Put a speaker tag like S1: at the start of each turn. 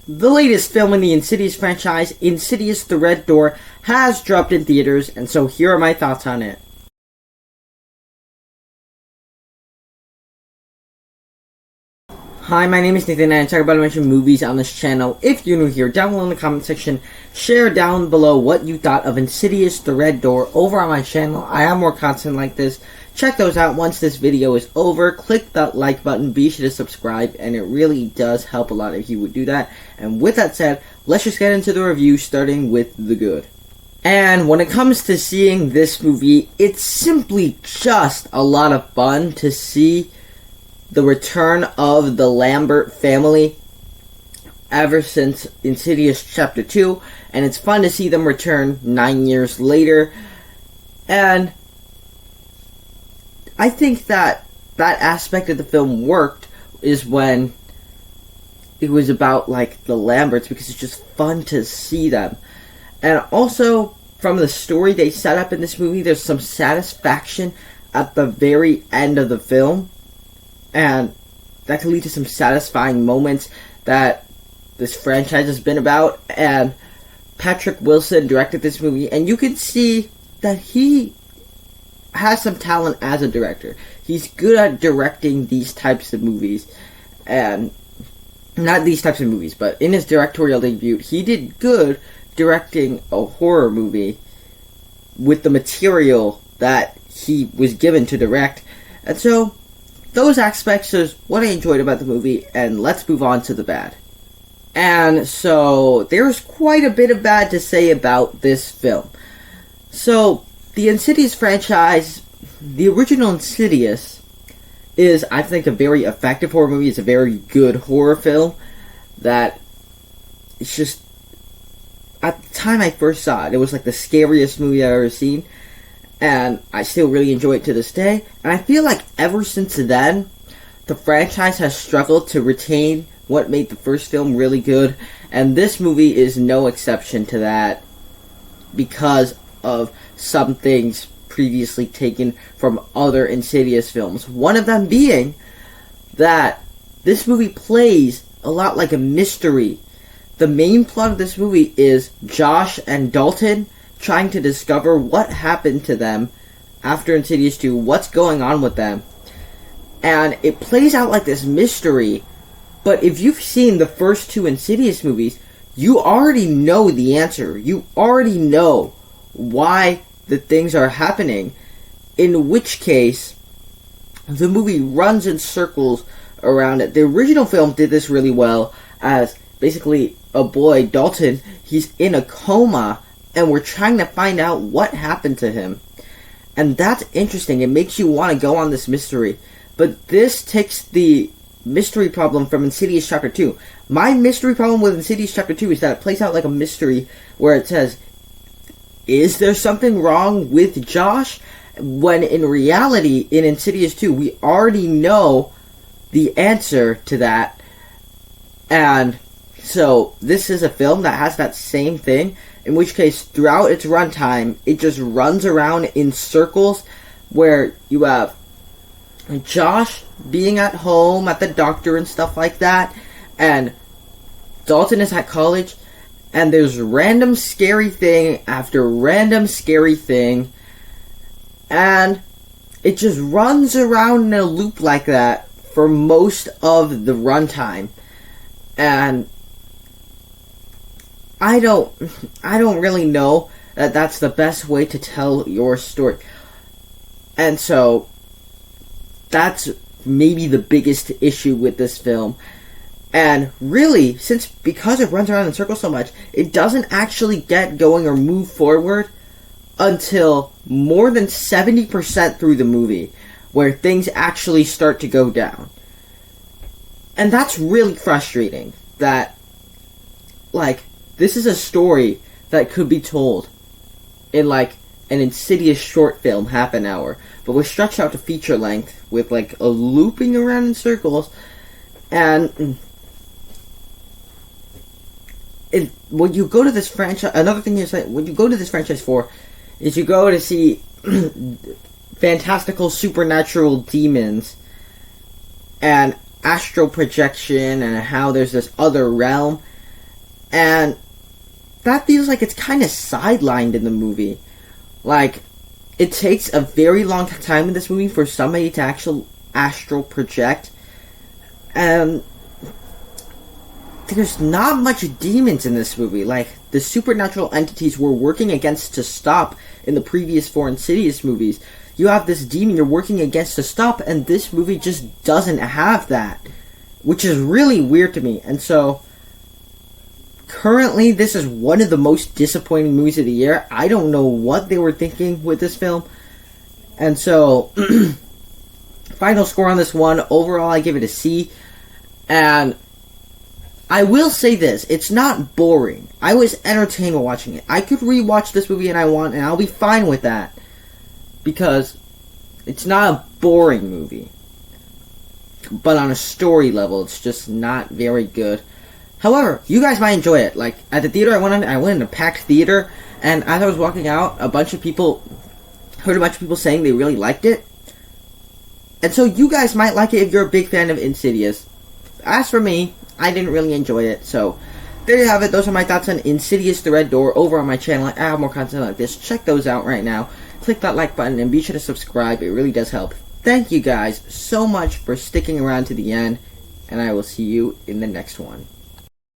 S1: The latest film in the Insidious franchise, Insidious: The Red Door, has dropped in theaters, and so here are my thoughts on it. Hi, my name is Nathan, and I talk about a bunch of movies on this channel. If you're new here, down below in the comment section, share down below what you thought of Insidious: The Red Door over on my channel. I have more content like this. Check those out once this video is over. Click that like button, be sure to subscribe, and it really does help a lot if you would do that. And with that said, let's just get into the review, starting with the good. And when it comes to seeing this movie, it's simply just a lot of fun to see the return of the Lambert family ever since Insidious Chapter 2, and it's fun to see them return 9 years later. And I think that aspect of the film worked is when it was about, like, the Lamberts, because it's just fun to see them. And also, from the story they set up in this movie, there's some satisfaction at the very end of the film, and that can lead to some satisfying moments that this franchise has been about. And Patrick Wilson directed this movie, and you can see that he has some talent as a director. He's good at directing these types of movies, and not these types of movies, but in his directorial debut, he did good directing a horror movie with the material that he was given to direct. And so those aspects is what I enjoyed about the movie, and let's move on to the bad. And so there's quite a bit of bad to say about this film. So the Insidious franchise, the original Insidious, is, I think, a very effective horror movie. It's a very good horror film that it's just, at the time I first saw it, it was like the scariest movie I've ever seen, and I still really enjoy it to this day. And I feel like ever since then, the franchise has struggled to retain what made the first film really good, and this movie is no exception to that because of some things previously taken from other Insidious films. One of them being that this movie plays a lot like a mystery. The main plot of this movie is Josh and Dalton trying to discover what happened to them after Insidious 2, what's going on with them. And it plays out like this mystery, but if you've seen the first two Insidious movies, you already know the answer. You already know why the things are happening, in which case the movie runs in circles around it. The original film did this really well, as basically a boy, Dalton, he's in a coma, and we're trying to find out what happened to him. And that's interesting. It makes you want to go on this mystery. But this takes the mystery problem from Insidious Chapter 2. My mystery problem with Insidious Chapter 2 is that it plays out like a mystery where it says, is there something wrong with Josh? When in reality, in Insidious 2, we already know the answer to that. And so this is a film that has that same thing, in which case throughout its runtime, it just runs around in circles where you have Josh being at home, at the doctor and stuff like that, and Dalton is at college, and there's random scary thing after random scary thing, and it just runs around in a loop like that for most of the runtime. And I don't really know that that's the best way to tell your story. And so that's maybe the biggest issue with this film. And really, because it runs around in circles so much, it doesn't actually get going or move forward until more than 70% through the movie, where things actually start to go down. And that's really frustrating, that, like, this is a story that could be told in, like, an Insidious short film, half an hour, but we're stretched out to feature length with, like, a looping around in circles. And when you go to this franchise, another thing is that when you go to this franchise for, is you go to see fantastical supernatural demons and astral projection and how there's this other realm. And that feels like it's kind of sidelined in the movie. Like, it takes a very long time in this movie for somebody to actually astral project. And there's not much demons in this movie. Like, the supernatural entities we're working against to stop in the previous 4 Insidious movies. You have this demon you're working against to stop, and this movie just doesn't have that. Which is really weird to me. And so, currently, this is one of the most disappointing movies of the year. I don't know what they were thinking with this film. And so, final score on this one, overall I give it a C. And I will say this, it's not boring. I was entertained while watching it. I could rewatch this movie and I'll be fine with that. Because it's not a boring movie. But on a story level, it's just not very good. However, you guys might enjoy it. Like, at the theater I went in a packed theater, and as I was walking out, heard a bunch of people saying they really liked it. And so you guys might like it if you're a big fan of Insidious. As for me, I didn't really enjoy it, so there you have it. Those are my thoughts on Insidious the Red Door over on my channel. I have more content like this. Check those out right now. Click that like button and be sure to subscribe. It really does help. Thank you guys so much for sticking around to the end, and I will see you in the next one.